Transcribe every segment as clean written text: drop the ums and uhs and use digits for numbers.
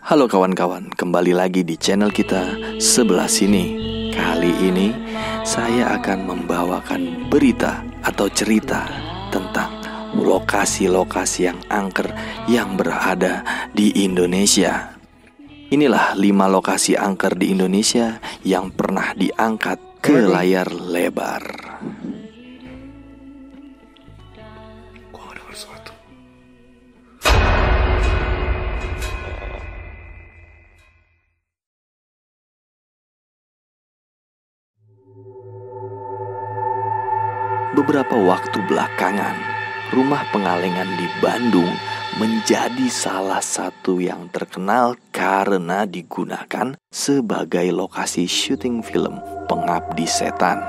Halo kawan-kawan, kembali lagi di channel kita sebelah sini. Kali ini saya akan membawakan berita atau cerita tentang lokasi-lokasi yang angker yang berada di Indonesia. Inilah 5 lokasi angker di Indonesia yang pernah diangkat ke layar lebar. Beberapa waktu belakangan, rumah pengalengan di Bandung menjadi salah satu yang terkenal karena digunakan sebagai lokasi syuting film Pengabdi Setan.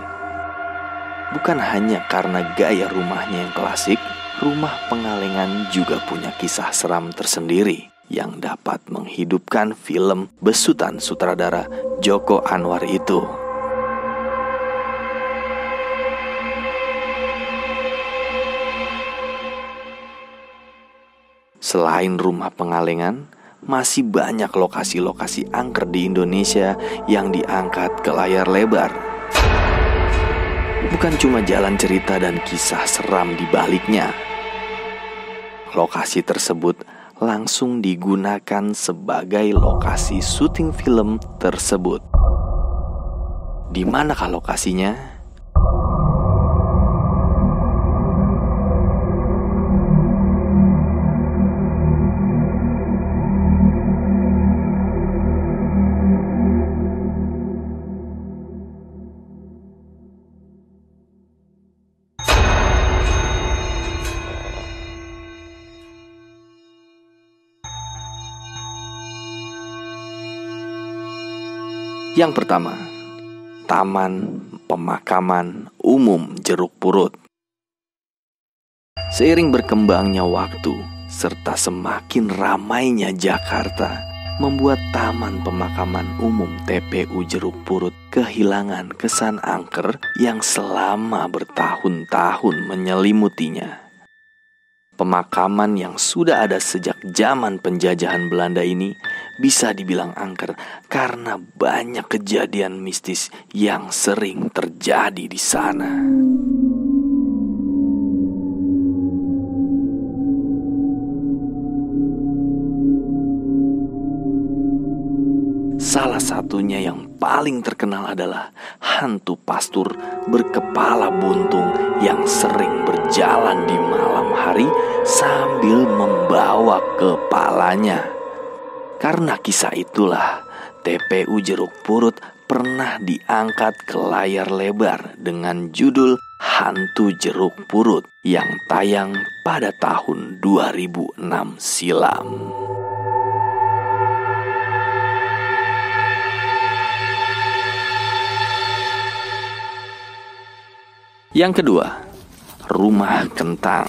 Bukan hanya karena gaya rumahnya yang klasik, rumah pengalengan juga punya kisah seram tersendiri yang dapat menghidupkan film besutan sutradara Joko Anwar itu. Selain rumah pengalengan, masih banyak lokasi-lokasi angker di Indonesia yang diangkat ke layar lebar. Bukan cuma jalan cerita dan kisah seram di baliknya. Lokasi tersebut langsung digunakan sebagai lokasi syuting film tersebut. Di manakah lokasinya? Yang pertama, Taman Pemakaman Umum Jeruk Purut. Seiring berkembangnya waktu serta semakin ramainya Jakarta, membuat Taman Pemakaman Umum TPU Jeruk Purut kehilangan kesan angker yang selama bertahun-tahun menyelimutinya. Pemakaman yang sudah ada sejak zaman penjajahan Belanda ini bisa dibilang angker karena banyak kejadian mistis yang sering terjadi di sana. Salah satunya yang paling terkenal adalah hantu pastur berkepala buntung yang sering berjalan di malam hari sambil membawa kepalanya. Karena kisah itulah, TPU Jeruk Purut pernah diangkat ke layar lebar dengan judul Hantu Jeruk Purut yang tayang pada tahun 2006 silam. Yang kedua, Rumah Kentang.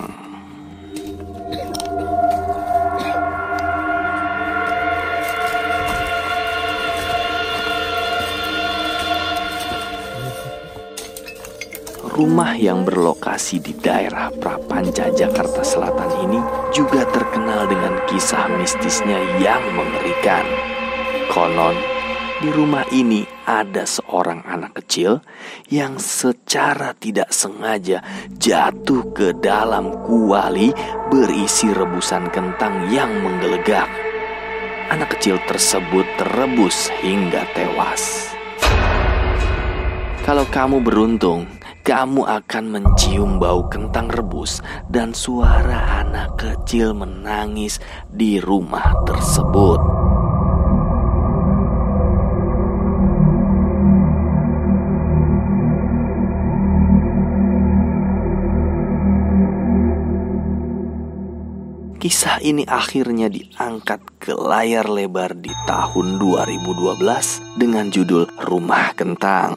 Rumah yang berlokasi di daerah Prapanca, Jakarta Selatan ini juga terkenal dengan kisah mistisnya yang mengerikan. Konon, di rumah ini ada seorang anak kecil yang secara tidak sengaja jatuh ke dalam kuali berisi rebusan kentang yang menggelegak. Anak kecil tersebut terebus hingga tewas. Kalau kamu beruntung, kamu akan mencium bau kentang rebus dan suara anak kecil menangis di rumah tersebut. Kisah ini akhirnya diangkat ke layar lebar di tahun 2012 dengan judul Rumah Kentang.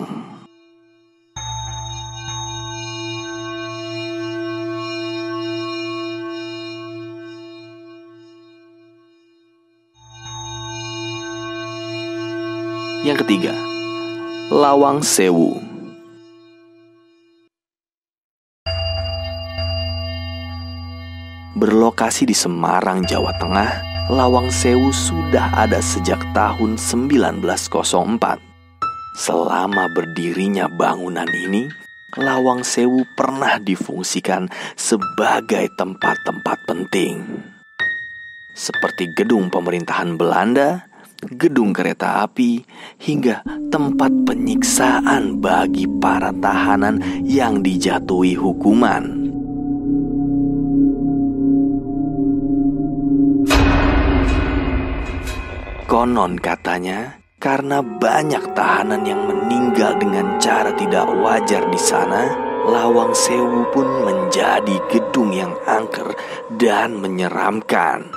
Yang ketiga, Lawang Sewu. Berlokasi di Semarang, Jawa Tengah, Lawang Sewu sudah ada sejak tahun 1904. Selama berdirinya bangunan ini, Lawang Sewu pernah difungsikan sebagai tempat-tempat penting, seperti gedung pemerintahan Belanda, gedung kereta api, hingga tempat penyiksaan bagi para tahanan yang dijatuhi hukuman. Konon katanya, karena banyak tahanan yang meninggal dengan cara tidak wajar di sana, Lawang Sewu pun menjadi gedung yang angker dan menyeramkan.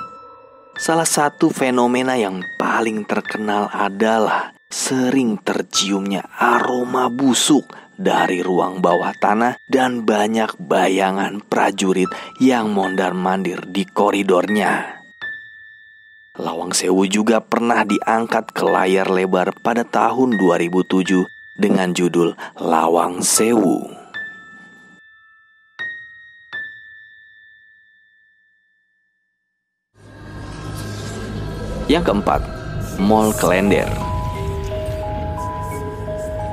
Salah satu fenomena yang paling terkenal adalah sering terciumnya aroma busuk dari ruang bawah tanah dan banyak bayangan prajurit yang mondar-mandir di koridornya. Lawang Sewu juga pernah diangkat ke layar lebar pada tahun 2007 dengan judul Lawang Sewu. Yang keempat, Mall Klender.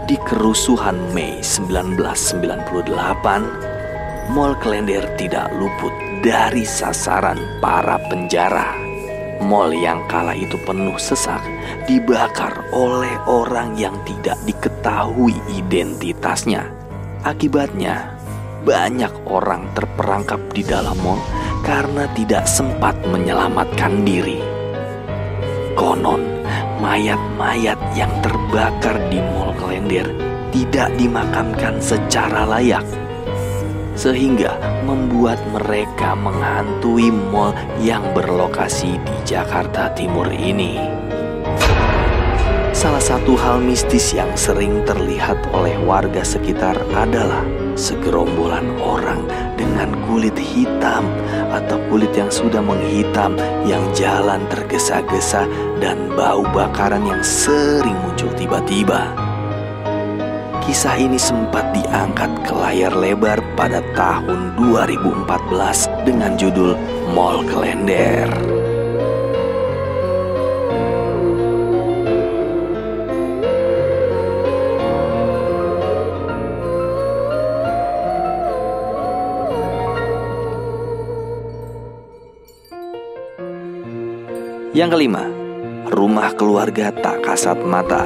Di kerusuhan Mei 1998, Mall Klender tidak luput dari sasaran para penjara. Mall yang kala itu penuh sesak dibakar oleh orang yang tidak diketahui identitasnya. Akibatnya, banyak orang terperangkap di dalam mall karena tidak sempat menyelamatkan diri. Konon, mayat-mayat yang terbakar di Mall Klender tidak dimakamkan secara layak, sehingga membuat mereka menghantui mall yang berlokasi di Jakarta Timur ini. Salah satu hal mistis yang sering terlihat oleh warga sekitar adalah segerombolan orang dengan kulit hitam atau kulit yang sudah menghitam yang jalan tergesa-gesa dan bau bakaran yang sering muncul tiba-tiba. Kisah ini sempat diangkat ke layar lebar pada tahun 2014 dengan judul Mall Klender. Yang kelima, rumah keluarga tak kasat mata.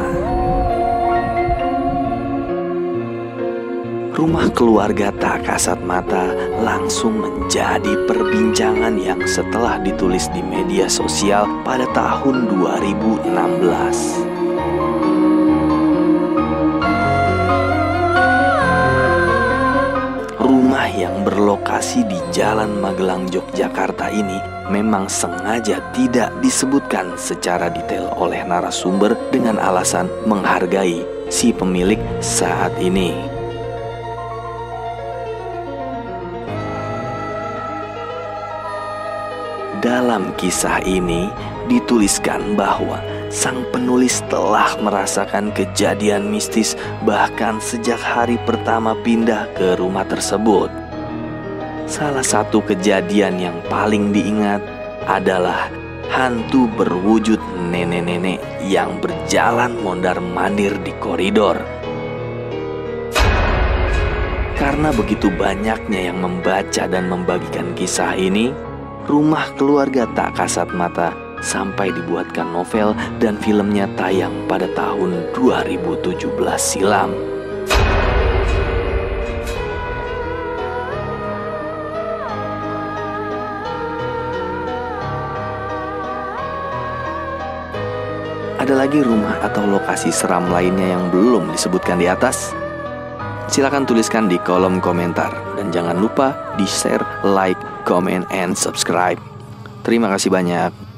Rumah keluarga tak kasat mata langsung menjadi perbincangan yang setelah ditulis di media sosial pada tahun 2016. Rumah yang berlokasi di Jalan Magelang, Yogyakarta ini memang sengaja tidak disebutkan secara detail oleh narasumber dengan alasan menghargai si pemilik saat ini. Dalam kisah ini dituliskan bahwa sang penulis telah merasakan kejadian mistis bahkan sejak hari pertama pindah ke rumah tersebut. Salah satu kejadian yang paling diingat adalah hantu berwujud nenek-nenek yang berjalan mondar-mandir di koridor. Karena begitu banyaknya yang membaca dan membagikan kisah ini, Rumah Keluarga Tak Kasat Mata sampai dibuatkan novel dan filmnya tayang pada tahun 2017 silam. Ada lagi rumah atau lokasi seram lainnya yang belum disebutkan di atas? Silakan tuliskan di kolom komentar. Dan jangan lupa di-share, like, comment, and subscribe. Terima kasih banyak.